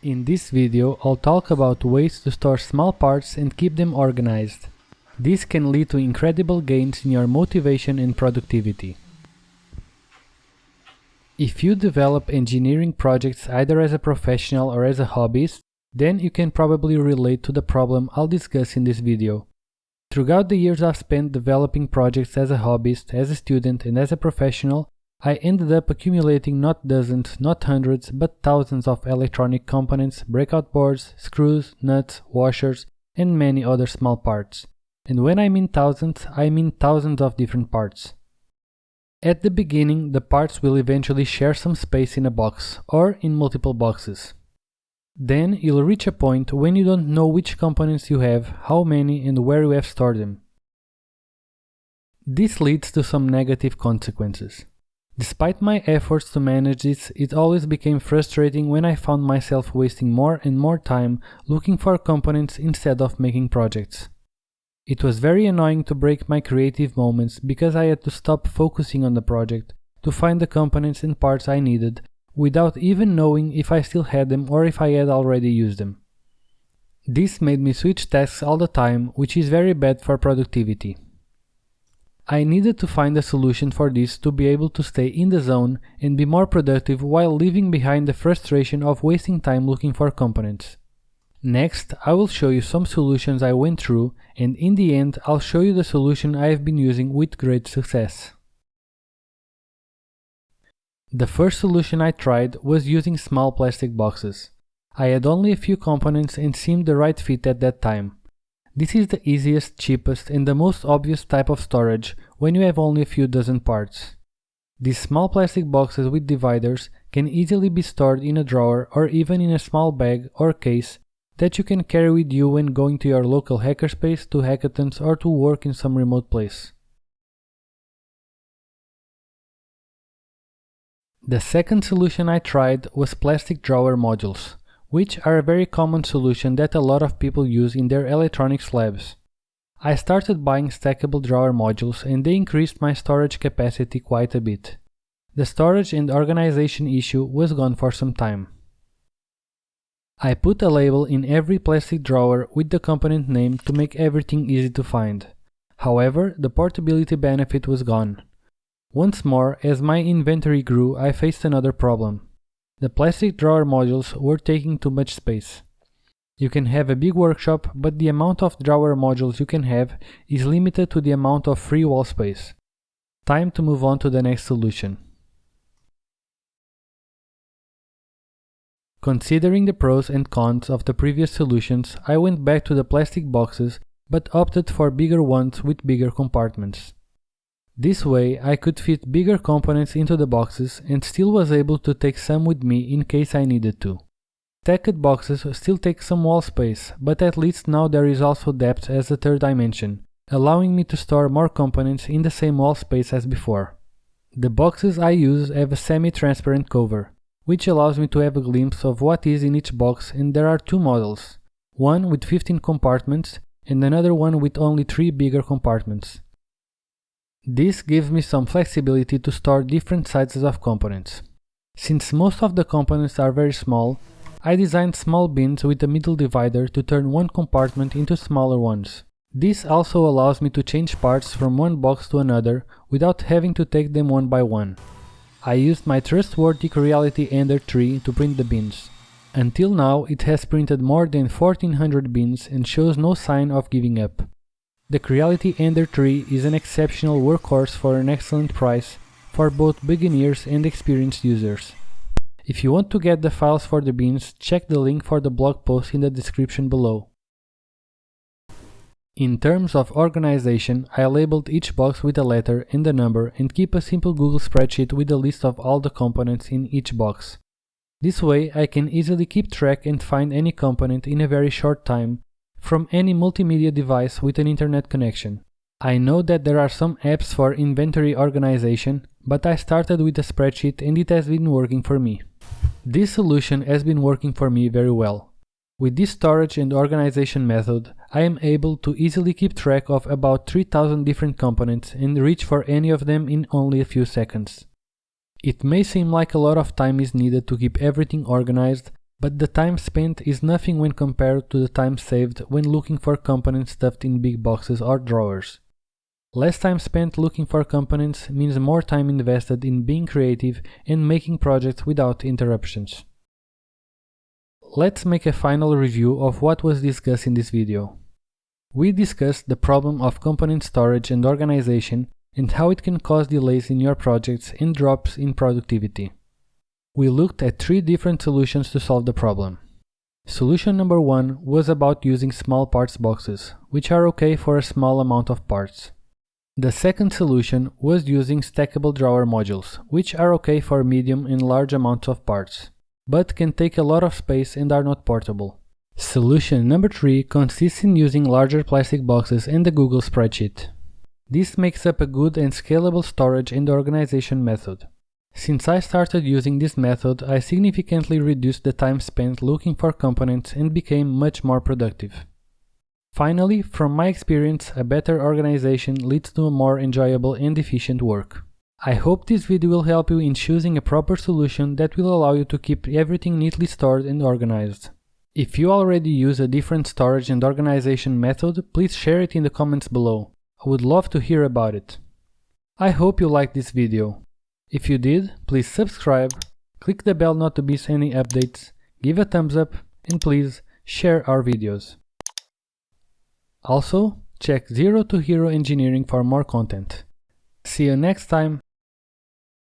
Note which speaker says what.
Speaker 1: In this video, I'll talk about ways to store small parts and keep them organized. This can lead to incredible gains in your motivation and productivity. If you develop engineering projects either as a professional or as a hobbyist, then you can probably relate to the problem I'll discuss in this video. Throughout the years I've spent developing projects as a hobbyist, as a student, and as a professional, I ended up accumulating not dozens, not hundreds, but thousands of electronic components, breakout boards, screws, nuts, washers, and many other small parts. And when I mean thousands of different parts. At the beginning, the parts will eventually share some space in a box, or in multiple boxes. Then you'll reach a point when you don't know which components you have, how many, and where you have stored them. This leads to some negative consequences. Despite my efforts to manage this, it always became frustrating when I found myself wasting more and more time looking for components instead of making projects. It was very annoying to break my creative moments because I had to stop focusing on the project to find the components and parts I needed without even knowing if I still had them or if I had already used them. This made me switch tasks all the time, which is very bad for productivity. I needed to find a solution for this to be able to stay in the zone and be more productive while leaving behind the frustration of wasting time looking for components. Next, I will show you some solutions I went through, and in the end I'll show you the solution I have been using with great success. The first solution I tried was using small plastic boxes. I had only a few components and seemed the right fit at that time. This is the easiest, cheapest, and the most obvious type of storage when you have only a few dozen parts. These small plastic boxes with dividers can easily be stored in a drawer or even in a small bag or case that you can carry with you when going to your local hackerspace, to hackathons, or to work in some remote place. The second solution I tried was plastic drawer modules, which are a very common solution that a lot of people use in their electronics labs. I started buying stackable drawer modules and they increased my storage capacity quite a bit. The storage and organization issue was gone for some time. I put a label in every plastic drawer with the component name to make everything easy to find. However, the portability benefit was gone. Once more, as my inventory grew, I faced another problem. The plastic drawer modules were taking too much space. You can have a big workshop, but the amount of drawer modules you can have is limited to the amount of free wall space. Time to move on to the next solution. Considering the pros and cons of the previous solutions, I went back to the plastic boxes, but opted for bigger ones with bigger compartments. This way, I could fit bigger components into the boxes and still was able to take some with me in case I needed to. Stacked boxes still take some wall space, but at least now there is also depth as a third dimension, allowing me to store more components in the same wall space as before. The boxes I use have a semi-transparent cover, which allows me to have a glimpse of what is in each box, and there are two models, one with 15 compartments and another one with only 3 bigger compartments. This gives me some flexibility to store different sizes of components. Since most of the components are very small, I designed small bins with a middle divider to turn one compartment into smaller ones. This also allows me to change parts from one box to another without having to take them one by one. I used my trustworthy Creality Ender 3 to print the bins. Until now it has printed more than 1400 bins and shows no sign of giving up. The Creality Ender 3 is an exceptional workhorse for an excellent price for both beginners and experienced users. If you want to get the files for the bins, check the link for the blog post in the description below. In terms of organization, I labeled each box with a letter and a number and keep a simple Google spreadsheet with a list of all the components in each box. This way I can easily keep track and find any component in a very short time from any multimedia device with an internet connection. I know that there are some apps for inventory organization, but I started with a spreadsheet and it has been working for me. This solution has been working for me very well. With this storage and organization method, I am able to easily keep track of about 3000 different components and reach for any of them in only a few seconds. It may seem like a lot of time is needed to keep everything organized, but the time spent is nothing when compared to the time saved when looking for components stuffed in big boxes or drawers. Less time spent looking for components means more time invested in being creative and making projects without interruptions. Let's make a final review of what was discussed in this video. We discussed the problem of component storage and organization and how it can cause delays in your projects and drops in productivity. We looked at 3 different solutions to solve the problem. Solution number 1 was about using small parts boxes, which are okay for a small amount of parts. The second solution was using stackable drawer modules, which are okay for medium and large amounts of parts, but can take a lot of space and are not portable. Solution number 3 consists in using larger plastic boxes and the Google spreadsheet. This makes up a good and scalable storage and organization method. Since I started using this method, I significantly reduced the time spent looking for components and became much more productive. Finally, from my experience, a better organization leads to a more enjoyable and efficient work. I hope this video will help you in choosing a proper solution that will allow you to keep everything neatly stored and organized. If you already use a different storage and organization method, please share it in the comments below. I would love to hear about it. I hope you liked this video. If you did, please subscribe, click the bell not to miss any updates, give a thumbs up, and please share our videos. Also, check Zero to Hero Engineering for more content. See you next time!